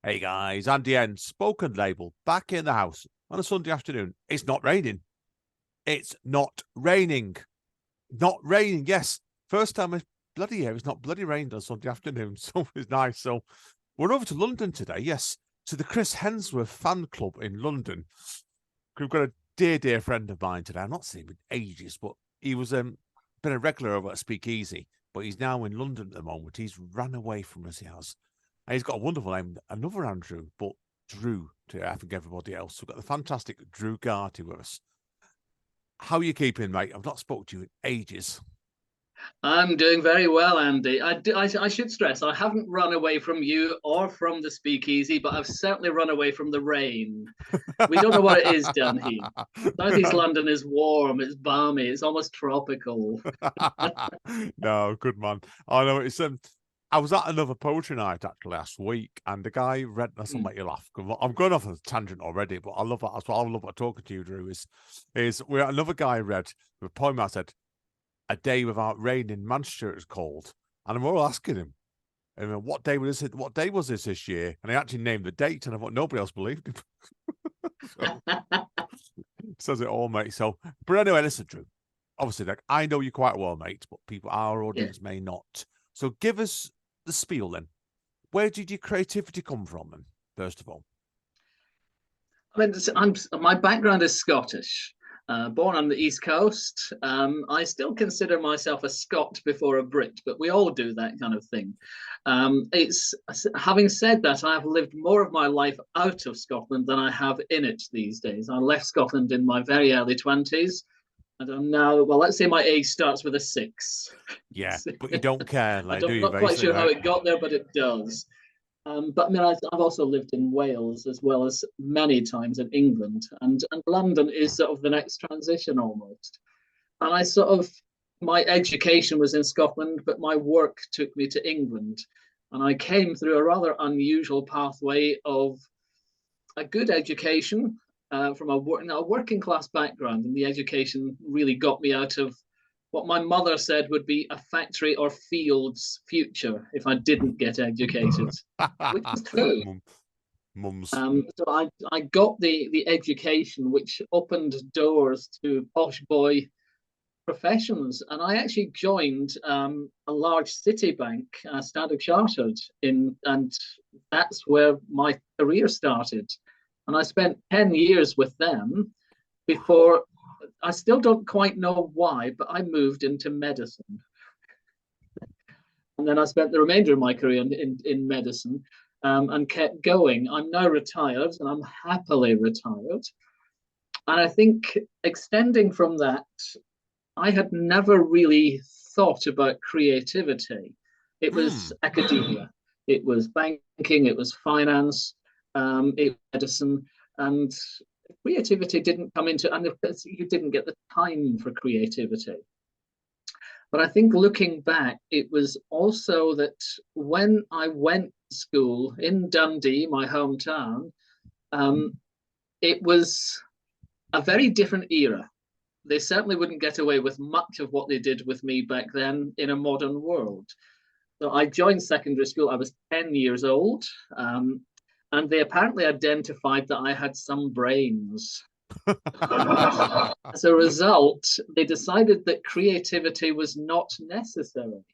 Hey guys, Andy N, Spoken Label, back in the house on a Sunday afternoon. It's not raining. It's not raining. Not raining, yes. First time it's bloody year. It's not bloody rained on Sunday afternoon, so it's nice. So we're over to London today, yes, to the Chris Hemsworth fan club in London. We've got a dear friend of mine today. I'm not seeing him in ages, but he was been a regular over at Speakeasy, but he's now in London at the moment. He's ran away from us, he has. And he's got a wonderful name, another Andrew, but Drew to I think everybody else. We've got the fantastic Drew Garty with us. How are you keeping, mate? I've not spoken to you in ages. I'm doing very well, Andy. I should stress I haven't run away from you or from the speakeasy, but I've certainly run away from the rain. We don't know what it is down here. Southeast London is warm, it's balmy, it's almost tropical. No, good man. I know it's I was at another poetry night actually last week, and the guy read. This will make you laugh. I'm going off on a tangent already, but I love that. That's what I love about talking to you, Drew. Is we had another guy read the poem. I said, "A Day Without Rain in Manchester" it's called, and we're all asking him, what day was it? What day was this year? And he actually named the date, and I thought nobody else believed him. So, says it all, mate. So, but anyway, listen, Drew. Obviously, like I know you quite well, mate, but our audience may not. So, give us the spiel then. Where did your creativity come from then, first of all? I mean, my background is Scottish. Born on the East Coast, I still consider myself a Scot before a Brit, but we all do that kind of thing. It's having said that, I have lived more of my life out of Scotland than I have in it these days. I left Scotland in my very early 20s, and I'm now, well, let's say my age starts with a 6. Yeah, but you don't care, like, do I'm you? not quite Basically, sure how right? it got there, but it does. But I mean, I've also lived in Wales as well as many times in England, and London is sort of the next transition almost. And my education was in Scotland, but my work took me to England. And I came through a rather unusual pathway of a good education from a working class background. And the education really got me out of what my mother said would be a factory or fields future if I didn't get educated, which was true. Mums. So I got the education which opened doors to posh boy professions, and I actually joined a large city bank, Standard Chartered, and that's where my career started. And I spent 10 years with them before. I still don't quite know why, but I moved into medicine. And then I spent the remainder of my career in medicine and kept going. I'm now retired and I'm happily retired. And I think extending from that, I had never really thought about creativity. It was academia, it was banking, it was finance, it was medicine, and creativity didn't come into, and you didn't get the time for creativity. But I think looking back, it was also that when I went to school in Dundee, my hometown, it was a very different era. They certainly wouldn't get away with much of what they did with me back then in a modern world. So I joined secondary school, I was 10 years old, and they apparently identified that I had some brains. As a result, they decided that creativity was not necessary.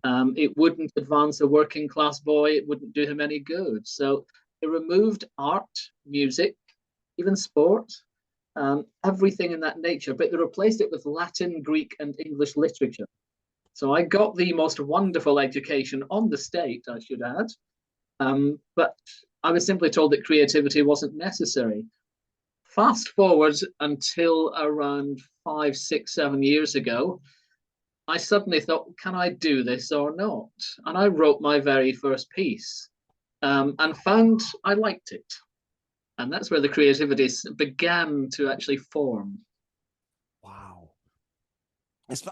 It wouldn't advance a working class boy, it wouldn't do him any good. So they removed art, music, even sport, everything in that nature, but they replaced it with Latin, Greek, and English literature. So I got the most wonderful education on the state, I should add, but I was simply told that creativity wasn't necessary. Fast forward until around 5, 6, 7 years ago, I suddenly thought, can I do this or not? And I wrote my very first piece and found I liked it. And that's where the creativity began to actually form. Wow.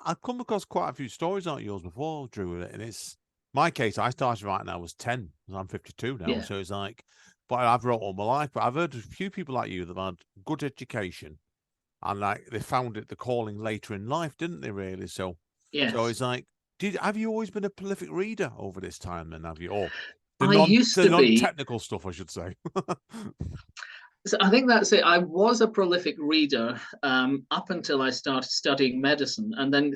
I've come across quite a few stories like yours before, Drew, and it's my case. I started writing when I was 10, and I'm 52 now, Yeah. so it's like, but I've wrote all my life. But I've heard a few people like you that had good education, and like they found it the calling later in life, didn't they? Really, so Yes. it's like, have you always been a prolific reader over this time? Then have you all? I used the to be. non-technical stuff, I should say. So I think that's it. I was a prolific reader up until I started studying medicine. And then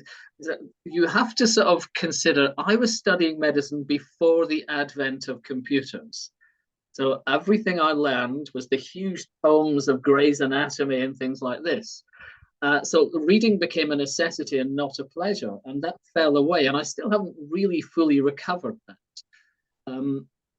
you have to sort of consider I was studying medicine before the advent of computers. So everything I learned was the huge tomes of Gray's Anatomy and things like this. So reading became a necessity and not a pleasure. And that fell away. And I still haven't really fully recovered that.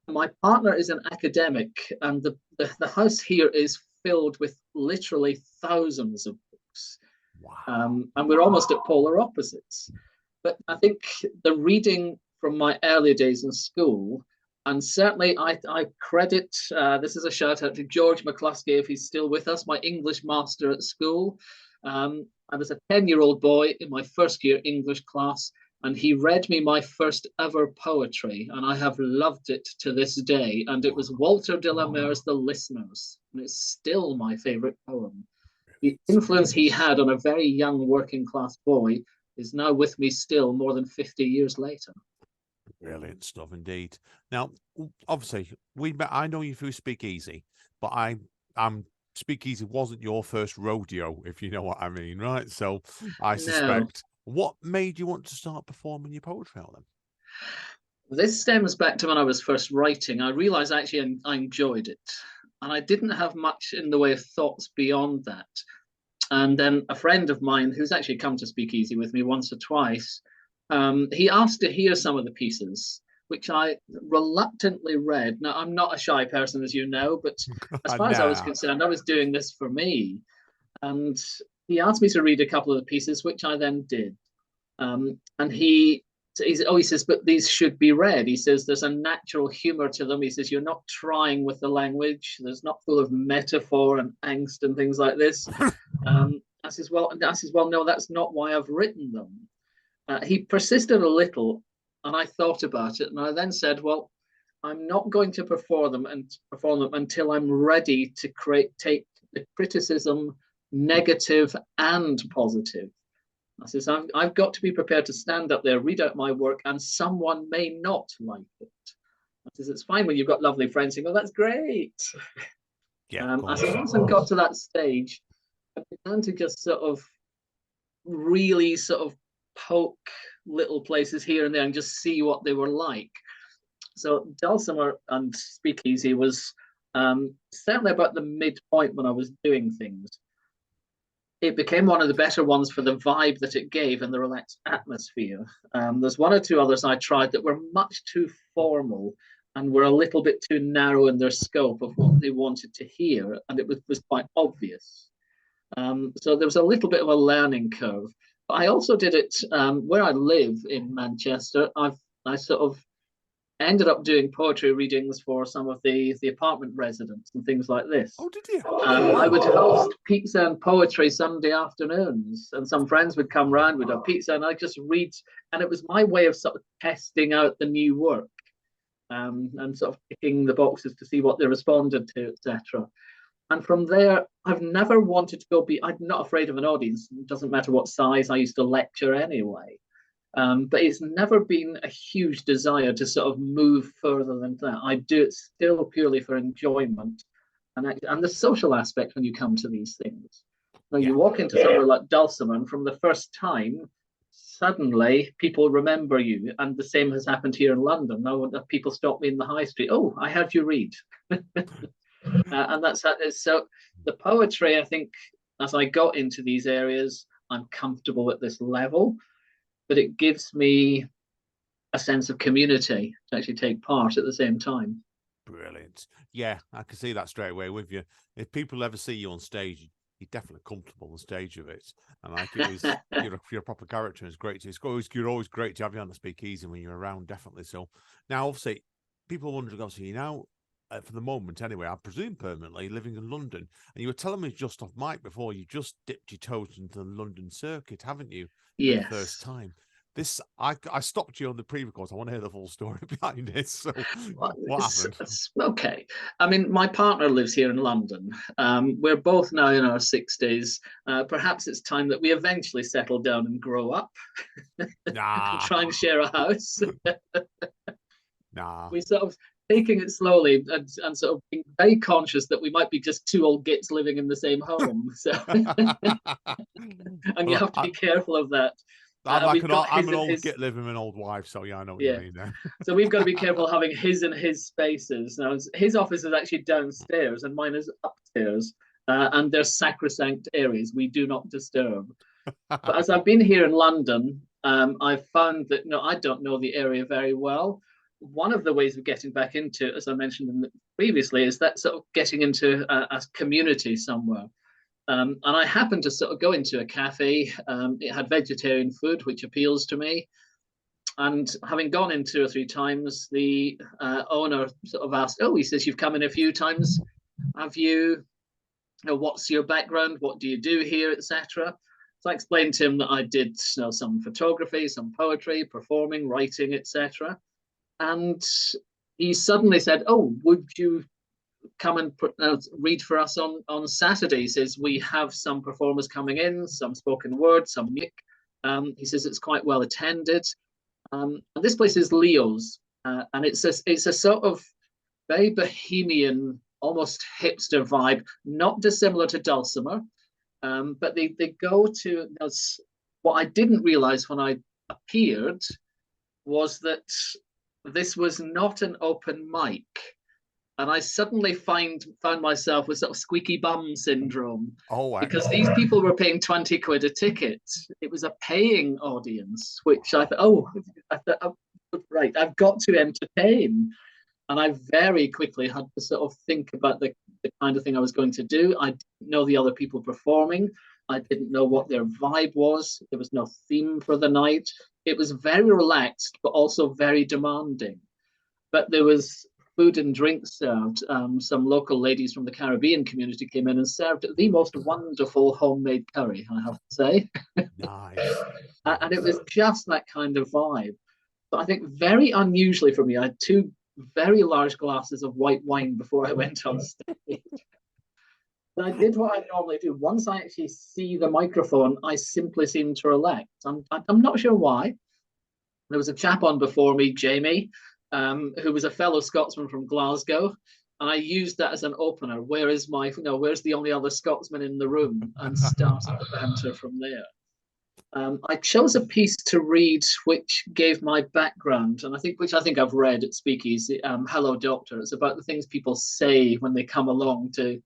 My partner is an academic, and the house here is filled with literally thousands of books. Wow. And we're almost at polar opposites. But I think the reading from my early days in school, and certainly I credit, this is a shout out to George McCluskey, if he's still with us, my English master at school. I was a 10-year-old boy in my first year English class, and he read me my first ever poetry, and I have loved it to this day. And it was Walter de la Mare's The Listeners, and it's still my favorite poem. The influence he had on a very young working class boy is now with me still more than 50 years later. Brilliant stuff indeed. Now, obviously, I know you through Speakeasy, but I'm Speakeasy wasn't your first rodeo, if you know what I mean, right? So I suspect. What made you want to start performing your poetry out then? This stems back to when I was first writing. I realized actually I enjoyed it, and I didn't have much in the way of thoughts beyond that. And then a friend of mine who's actually come to Speakeasy with me once or twice, he asked to hear some of the pieces, which I reluctantly read. Now, I'm not a shy person, as you know, but as far as I was concerned, I was doing this for me. And he asked me to read a couple of the pieces, which I then did. And he says, but these should be read. He says, there's a natural humor to them. He says, you're not trying with the language. There's not full of metaphor and angst and things like this. I says, well, no, that's not why I've written them. He persisted a little, and I thought about it. And I then said, well, I'm not going to perform them until I'm ready to take the criticism, negative and positive. I says, I've got to be prepared to stand up there, read out my work, and someone may not like it. I says, it's fine when you've got lovely friends saying, oh, that's great. Yeah, I said, once I got to that stage, I began to just sort of really sort of poke little places here and there and just see what they were like. So Dulcimer and Speakeasy was certainly about the midpoint when I was doing things. It became one of the better ones for the vibe that it gave and the relaxed atmosphere. There's one or two others I tried that were much too formal and were a little bit too narrow in their scope of what they wanted to hear, and it was quite obvious. So there was a little bit of a learning curve. But I also did it where I live in Manchester. I sort of ended up doing poetry readings for some of the apartment residents and things like this. Oh, did you? I would host pizza and poetry Sunday afternoons, and some friends would come round, we'd have pizza, and I'd just read. And it was my way of sort of testing out the new work and sort of ticking the boxes to see what they responded to, etc. And from there, I've never wanted to go I'm not afraid of an audience. It doesn't matter what size. I used to lecture anyway. But it's never been a huge desire to sort of move further than that. I do it still purely for enjoyment and the social aspect when you come to these things. Now, you walk into somewhere like Dulcimer, and from the first time, suddenly people remember you. And the same has happened here in London. Now, people stop me in the high street. Oh, I heard you read. And that's that. So the poetry, I think, as I got into these areas, I'm comfortable at this level. But it gives me a sense of community to actually take part at the same time. Brilliant. Yeah, I can see that straight away with you. If people ever see you on stage, you're definitely comfortable on stage of it. And like you're a proper character. It's great. You're always great to have you on the Speakeasy when you're around, definitely. So now, obviously, people are wondering, obviously, now, for the moment anyway, I presume permanently living in London. And you were telling me just off mic before, you just dipped your toes into the London circuit, haven't you? Yes. For the first time. I stopped you on the pre-record. I want to hear the full story behind it. So what happened? Okay. I mean, my partner lives here in London. We're both now in our 60s. Perhaps it's time that we eventually settle down and grow up. Nah. Try and share a house. Nah. We sort of taking it slowly and sort of being very conscious that we might be just two old gits living in the same home. So, and you Well, have to be careful of that. I'm an old git living with an old wife, so yeah, I know what you mean there. So we've got to be careful having his and his spaces. Now, his office is actually downstairs and mine is upstairs. And they're sacrosanct areas we do not disturb. But as I've been here in London, I've found that I don't know the area very well. One of the ways of getting back into it, as I mentioned previously, is that sort of getting into a community somewhere. And I happened to sort of go into a cafe. It had vegetarian food, which appeals to me. And having gone in 2 or 3 times, the owner sort of asked, "Oh, he says you've come in a few times. Have you? What's your background? What do you do here, etc." So I explained to him that I did some photography, some poetry, performing, writing, etc. And he suddenly said, "Oh, would you come and read for us on Saturday?" He says, "We have some performers coming in, some spoken word, some music." He says it's quite well attended. And this place is Leo's, and it's a sort of very bohemian, almost hipster vibe, not dissimilar to Dulcimer. But they go to what I didn't realize when I appeared was that this was not an open mic. And I suddenly found myself with sort of squeaky bum syndrome. Oh, wow. Because these people were paying 20 quid a ticket. It was a paying audience, which I thought, right, I've got to entertain. And I very quickly had to sort of think about the kind of thing I was going to do. I didn't know the other people performing. I didn't know what their vibe was. There was no theme for the night. It was very relaxed, but also very demanding. But there was food and drink served. Some local ladies from the Caribbean community came in and served the most wonderful homemade curry, I have to say. Nice. And it was just that kind of vibe. But I think very unusually for me, I had 2 very large glasses of white wine before I went on stage. And I did what I normally do. Once I actually see the microphone, I simply seem to relax. I'm not sure why. There was a chap on before me, Jamie, who was a fellow Scotsman from Glasgow. And I used that as an opener. Where's the only other Scotsman in the room? And started the banter from there. I chose a piece to read which gave my background, and which I think I've read at Speakeasy. Hello, Doctor. It's about the things people say when they come along to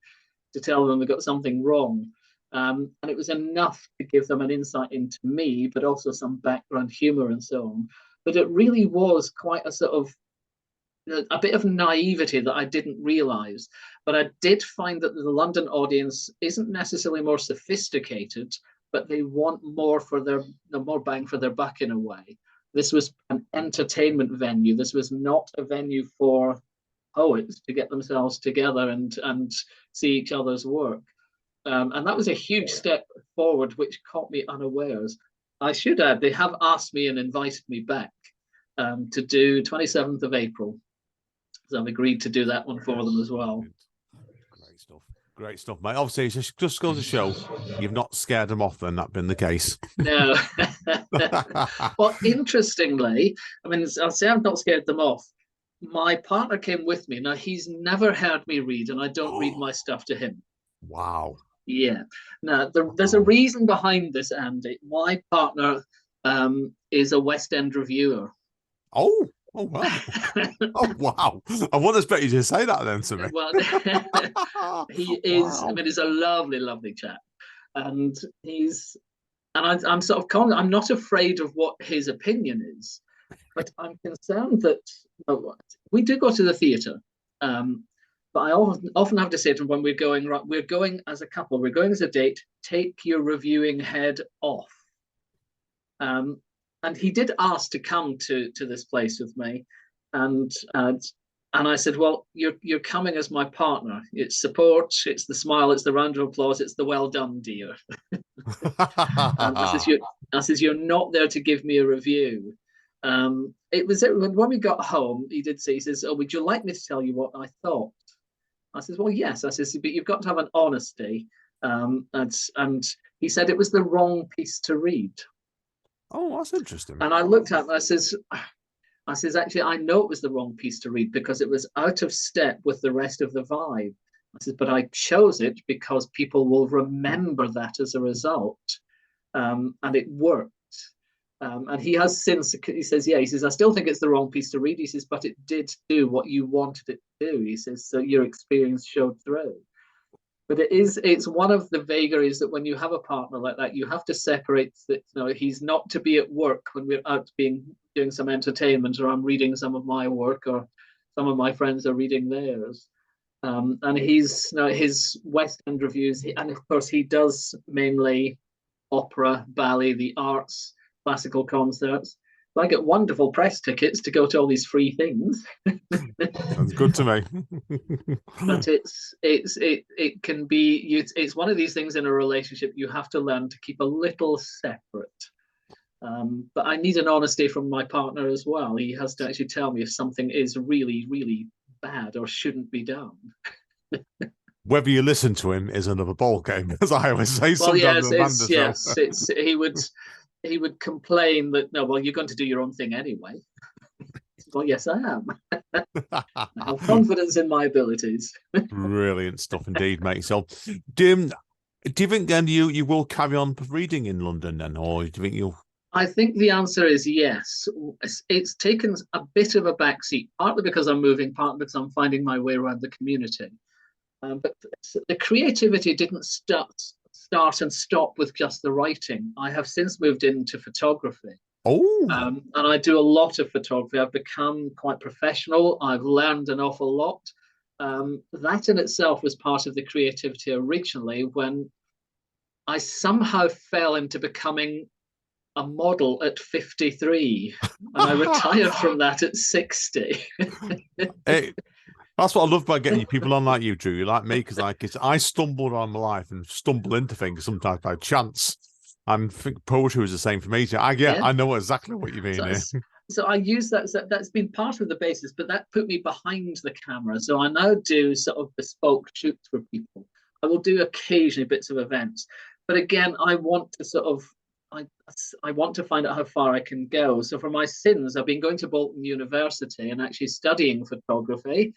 tell them they've got something wrong. And it was enough to give them an insight into me, but also some background humour and so on. But it really was quite a sort of a bit of naivety that I didn't realise. But I did find that the London audience isn't necessarily more sophisticated, but they want more for more bang for their buck in a way. This was an entertainment venue. This was not a venue for poets to get themselves together and see each other's work. And that was a huge step forward, which caught me unawares. I should add, they have asked me and invited me back to do 27th of April. So I've agreed to do that one for them as well. Great stuff. Great stuff, mate. Obviously, it just goes to show you've not scared them off, then that been the case. No. Well, interestingly, I mean, I'll say I've not scared them off. My partner came with me. Now, he's never heard me read, and I don't read my stuff to him. Wow. Yeah. Now, there's a reason behind this, Andy. My partner is a West End reviewer. Oh wow. Oh wow. I wouldn't expect you to say that then to me. Well, he is, wow. I mean, he's a lovely, lovely chap. And I'm sort of I'm not afraid of what his opinion is, but I'm concerned that we do go to the theatre. But I often have to say to him when we're going as a couple, we're going as a date, take your reviewing head off. And he did ask to come to this place with me, and I said, well, you're coming as my partner. It's support, it's the smile, it's the round of applause, it's the well done, dear. I says you're not there to give me a review. It was when we got home. He did say, he says, "Oh, would you like me to tell you what I thought?" I says, "Well, yes." I says, "But you've got to have an honesty." And he said it was the wrong piece to read. Oh, that's interesting. And I looked at him and I says, I says, actually, I know it was the wrong piece to read because it was out of step with the rest of the vibe. I says, but I chose it because people will remember that as a result. And it worked. And he has since, he says, yeah, he says, I still think it's the wrong piece to read. He says, but it did do what you wanted it to do. He says, so your experience showed through. But it's one of the vagaries that when you have a partner like that, you have to separate that, you know, he's not to be at work when we're out doing some entertainment, or I'm reading some of my work, or some of my friends are reading theirs. And he's, you know, his West End reviews, and of course he does mainly opera, ballet, the arts, classical concerts. I get wonderful press tickets to go to all these free things. That's good to me. But it can be, it's one of these things in a relationship you have to learn to keep a little separate. But I need an honesty from my partner as well. He has to actually tell me if something is really, really bad or shouldn't be done. Whether you listen to him is another ball game, as I always say. Well, Sometimes he would complain that, no, well, you're going to do your own thing anyway. Well, yes, I am. I have confidence in my abilities. Brilliant stuff indeed, mate. So, do you think then you will carry on reading in London then, or do you think you'll? I think the answer is yes. It's taken a bit of a backseat, partly because I'm moving, partly because I'm finding my way around the community. But the creativity didn't start and stop with just the writing. I have since moved into photography. Oh. And I do a lot of photography. I've become quite professional. I've learned an awful lot. That in itself was part of the creativity originally, when I somehow fell into becoming a model at 53 and I retired from that at 60. Hey, that's what I love about getting people on like you, Drew. You're like me, because I stumbled on my life and stumble into things sometimes by chance. And I think poetry was the same for me. So I know exactly what you mean. So I use that. So that's been part of the basis, but that put me behind the camera. So I now do sort of bespoke shoots for people. I will do occasionally bits of events, but again, I want to sort of, I want to find out how far I can go. So for my sins, I've been going to Bolton University and actually studying photography,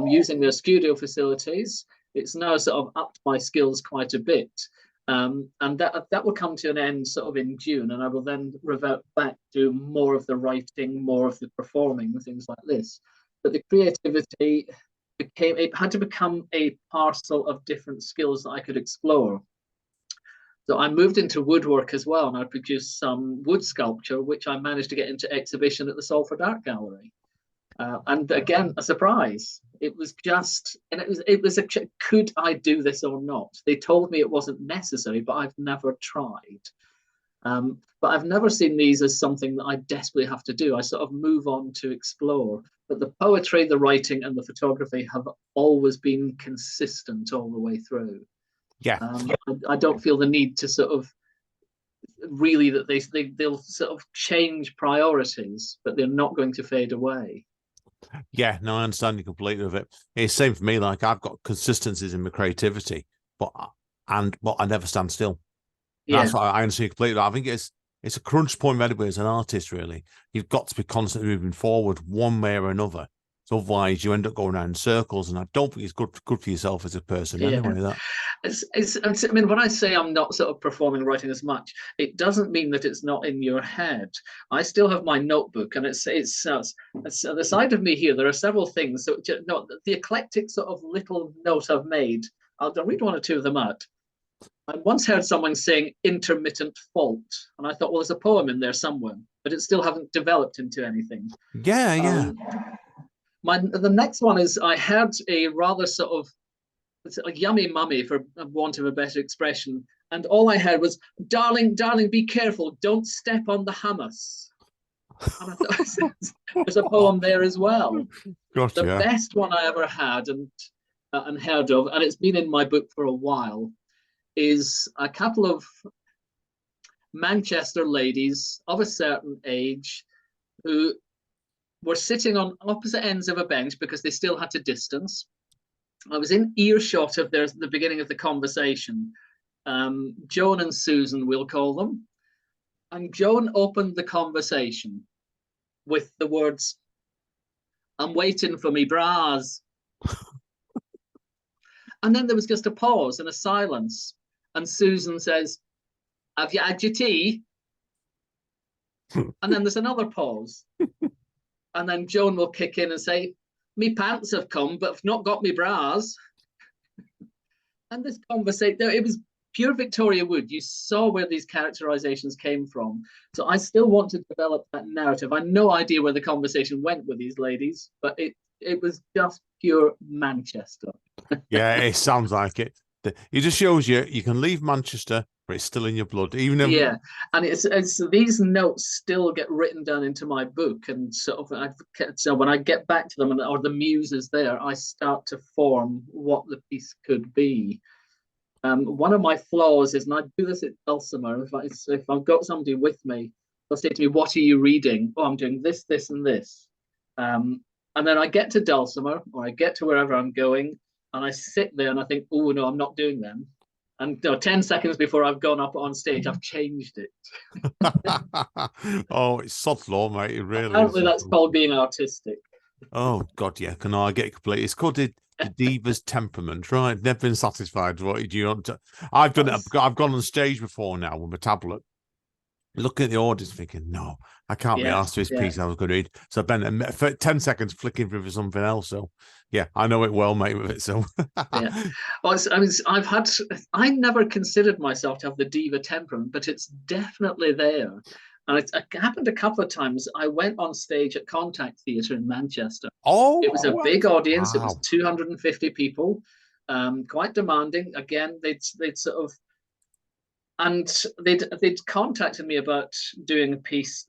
using their studio facilities. It's now sort of upped my skills quite a bit. And that will come to an end sort of in June, and I will then revert back to more of the writing, more of the performing, things like this. But the creativity had to become a parcel of different skills that I could explore. So I moved into woodwork as well, and I produced some wood sculpture, which I managed to get into exhibition at the Salford Art Gallery. And again, a surprise. It was just, and it was a, could I do this or not? They told me it wasn't necessary, but I've never tried. But I've never seen these as something that I desperately have to do. I sort of move on to explore. But the poetry, the writing, and the photography have always been consistent all the way through. Yeah. I don't feel the need to sort of really that they'll sort of change priorities, but they're not going to fade away. Yeah, no, I understand you completely with it. It's the same for me. Like, I've got consistencies in my creativity, but I never stand still. Yeah. That's why I understand you completely. I think it's a crunch point for anybody as an artist, really. You've got to be constantly moving forward one way or another. So otherwise you end up going around in circles, and I don't think it's good for yourself as a person anyway. That I mean, when I say I'm not sort of performing writing as much, it doesn't mean that it's not in your head. I still have my notebook, and it's the side of me here. There are several things. So the eclectic sort of little note I've made. I'll read one or two of them out. I once heard someone saying intermittent fault, and I thought, well, there's a poem in there somewhere, but it still hasn't developed into anything. Yeah. The next one is, I had a rather sort of a yummy mummy, for want of a better expression, and all I heard was, darling, be careful, don't step on the hummus. And I thought, there's a poem there as well. Gotcha. The best one I ever had and heard of, and it's been in my book for a while, is a couple of Manchester ladies of a certain age who were sitting on opposite ends of a bench because they still had to distance. I was in earshot of the beginning of the conversation. Joan and Susan, we'll call them. And Joan opened the conversation. with the words, "I'm waiting for me bras." And then there was just a pause and a silence. And Susan says, "Have you had your tea?" And then there's another pause. And then Joan will kick in and say, "Me pants have come, but I've not got me bras." And this conversation, it was pure Victoria Wood. You saw where these characterizations came from. So I still want to develop that narrative. I had no idea where the conversation went with these ladies, but it was just pure Manchester. Yeah, it sounds like it. It just shows you can leave Manchester, but it's still in your blood. Even if Yeah, and it's these notes still get written down into my book, and sort of so when I get back to them, or the muse is there, I start to form what the piece could be. One of my flaws is, and I do this at Dulcimer, if I've got somebody with me, they'll say to me, "What are you reading?" "Oh, I'm doing this, this, and this." And then I get to Dulcimer, or I get to wherever I'm going, and I sit there and I think, "Oh, no, I'm not doing them." And 10 seconds before I've gone up on stage, I've changed it. Oh, it's soft law, mate. It really Apparently is. that's called being artistic. Oh, God, yeah. Can I get complete? It's called the diva's temperament, right? Never been satisfied. What do you want to? I've done it. I've gone on stage before now with my tablet, looking at the audience, thinking, no, I can't be asked this piece I was going to read. So I spent for 10 seconds flicking through for something else. So, yeah, I know it well, mate, with it. So, yeah. Well, I never considered myself to have the diva temperament, but it's definitely there. And it happened a couple of times. I went on stage at Contact Theatre in Manchester. Oh, it was a big audience. Wow. It was 250 people, quite demanding. Again, they'd sort of, and they'd contacted me about doing a piece,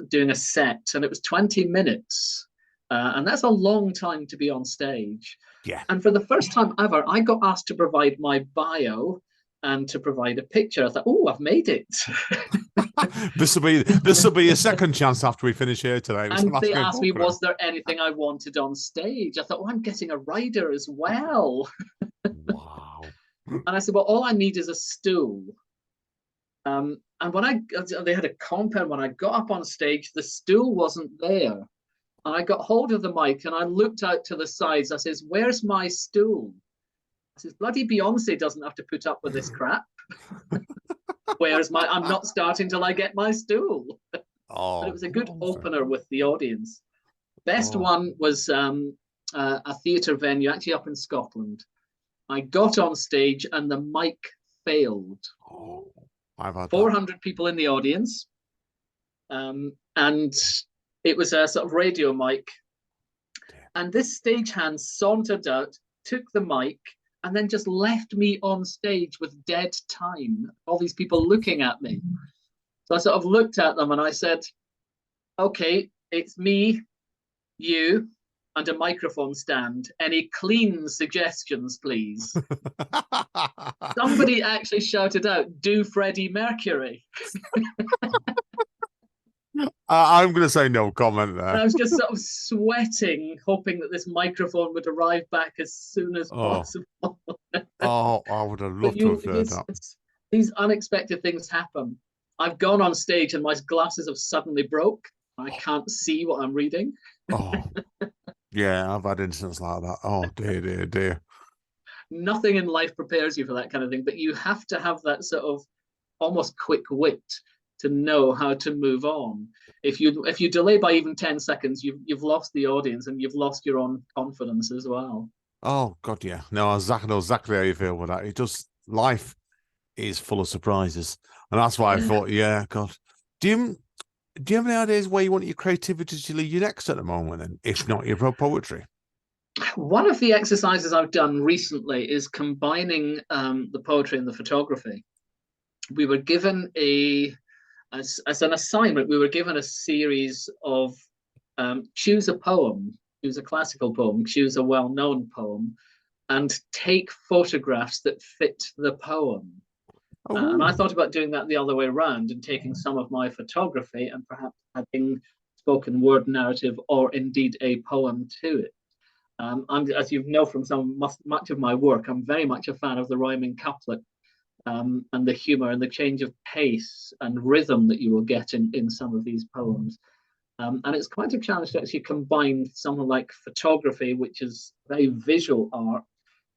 doing a set, and it was 20 minutes. And that's a long time to be on stage. Yeah. And for the first time ever, I got asked to provide my bio and to provide a picture. I thought, "Oh, I've made it." This will be a second chance after we finish here today. And they asked me, "Was there anything I wanted on stage?" I thought, "Oh, I'm getting a rider as well." Wow. And I said, "Well, all I need is a stool." And when they had a compound, when I got up on stage, the stool wasn't there. And I got hold of the mic and I looked out to the sides. I says, "Where's my stool?" I says, "Bloody Beyonce doesn't have to put up with this crap." "Where's my, I'm not starting till I get my stool." Oh, but it was a good opener with the audience. Best one was a theatre venue, actually up in Scotland. I got on stage and the mic failed. Oh, I've had 400 people in the audience. And it was a sort of radio mic. And this stagehand sauntered out, took the mic, and then just left me on stage with dead time. All these people looking at me. So I sort of looked at them and I said, "Okay, it's me, you, and a microphone stand. Any clean suggestions, please?" Somebody actually shouted out, "Do Freddie Mercury." I'm going to say no comment there. And I was just sort of sweating, hoping that this microphone would arrive back as soon as possible. Oh, I would have loved to have heard that. These unexpected things happen. I've gone on stage and my glasses have suddenly broke. I can't see what I'm reading. Oh, yeah, I've had incidents like that. Oh, dear, dear, dear. Nothing in life prepares you for that kind of thing, but you have to have that sort of almost quick wit to know how to move on. If you delay by even 10 seconds, you've lost the audience and you've lost your own confidence as well. Oh, God, yeah. No, I know exactly how you feel with that. Life is full of surprises. And that's why I thought, yeah, God. Do you have any ideas where you want your creativity to lead you next at the moment, then, if not your poetry? One of the exercises I've done recently is combining the poetry and the photography. We were given as an assignment, we were given a series of choose a poem, choose a classical poem, choose a well-known poem, and take photographs that fit the poem. And I thought about doing that the other way around and taking some of my photography and perhaps adding spoken word narrative or indeed a poem to it. As you know from much of my work, I'm very much a fan of the rhyming couplet and the humour and the change of pace and rhythm that you will get in some of these poems. And it's quite a challenge to actually combine something like photography, which is very visual art,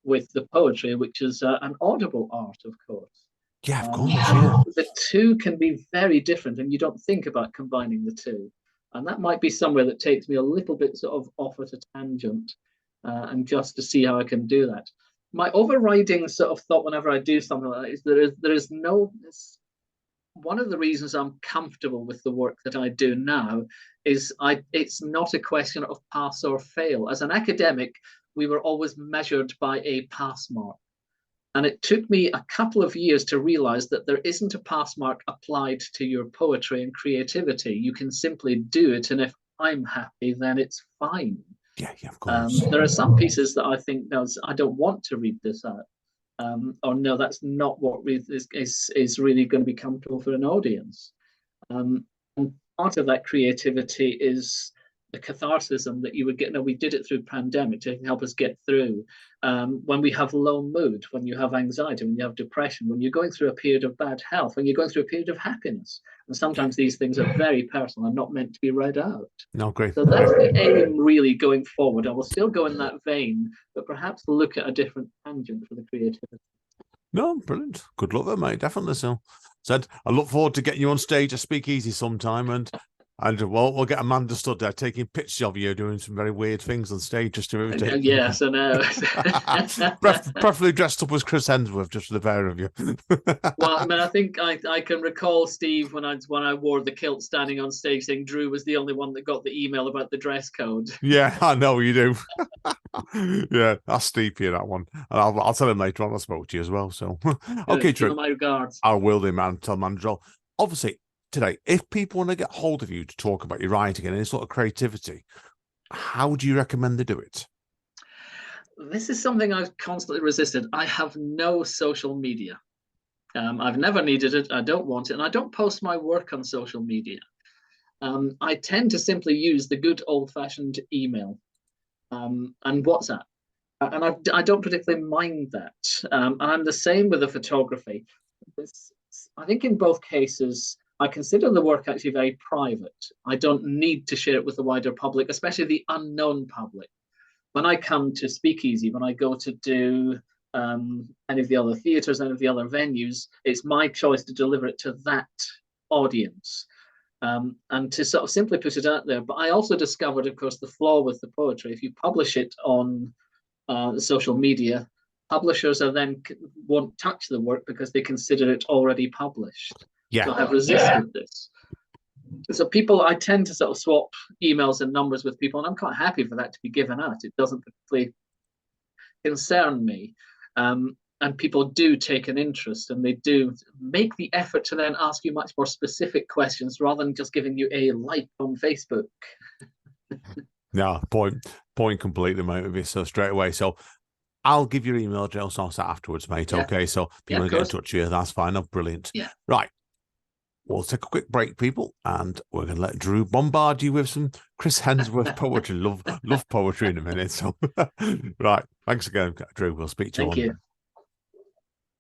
with the poetry, which is an audible art, of course. Yeah, of course, yeah. The two can be very different, and you don't think about combining the two. And that might be somewhere that takes me a little bit sort of off at a tangent, and just to see how I can do that. My overriding sort of thought whenever I do something like that is there is no. One of the reasons I'm comfortable with the work that I do now is it's not a question of pass or fail. As an academic, we were always measured by a pass mark. And it took me a couple of years to realize that there isn't a pass mark applied to your poetry and creativity. You can simply do it. And if I'm happy, then it's fine. Yeah, of course. There are some pieces that I think, no, I don't want to read this out. Or no, that's not what is really going to be comfortable for an audience. And part of that creativity is the catharsism that you would get. No, we did it through pandemic to help us get through. When we have low mood, when you have anxiety, when you have depression, when you're going through a period of bad health, when you're going through a period of happiness. And sometimes these things are very personal and not meant to be read out. No, great. So that's the aim really going forward. I will still go in that vein, but perhaps look at a different tangent for the creativity. No, brilliant. Good luck there, mate. Definitely so. Said, I look forward to getting you on stage at Speakeasy sometime, and we'll get Amanda stood there taking pictures of you doing some very weird things on stage just to imitate. Yes, I know. Preferably dressed up as Chris Hemsworth, just for the pair of you. Well, I mean, I think I can recall, Steve, when I wore the kilt standing on stage saying Drew was the only one that got the email about the dress code. Yeah, I know you do. Yeah, that's steepy, that one. And I'll tell him later on I spoke to you as well. So, okay, Drew. My regards. I will do, man. Tell Mandrel. Obviously, today, if people want to get hold of you to talk about your writing and any sort of creativity, how do you recommend they do it? This is something I've constantly resisted. I have no social media. I've never needed it. I don't want it. And I don't post my work on social media. I tend to simply use the good old-fashioned email and WhatsApp. And I don't particularly mind that. And I'm the same with the photography. I think in both cases, I consider the work actually very private. I don't need to share it with the wider public, especially the unknown public. When I come to Speakeasy, when I go to do any of the other theatres, any of the other venues, it's my choice to deliver it to that audience. And to sort of simply put it out there. But I also discovered, of course, the flaw with the poetry. If you publish it on social media, publishers won't touch the work because they consider it already published. Yeah. So I've resisted this. So I tend to sort of swap emails and numbers with people, and I'm quite happy for that to be given out. It doesn't particularly concern me. And people do take an interest, and they do make the effort to then ask you much more specific questions rather than just giving you a like on Facebook. No, point completely, mate, with you. So straight away. So I'll give your email address afterwards, mate. Yeah. Okay, so people get in touch with you. That's fine. Oh, brilliant. Yeah. Right. We'll take a quick break, people, and we're going to let Drew bombard you with some Chris Hemsworth poetry. Love poetry in a minute. So, right. Thanks again, Drew. We'll speak to you. Thank you.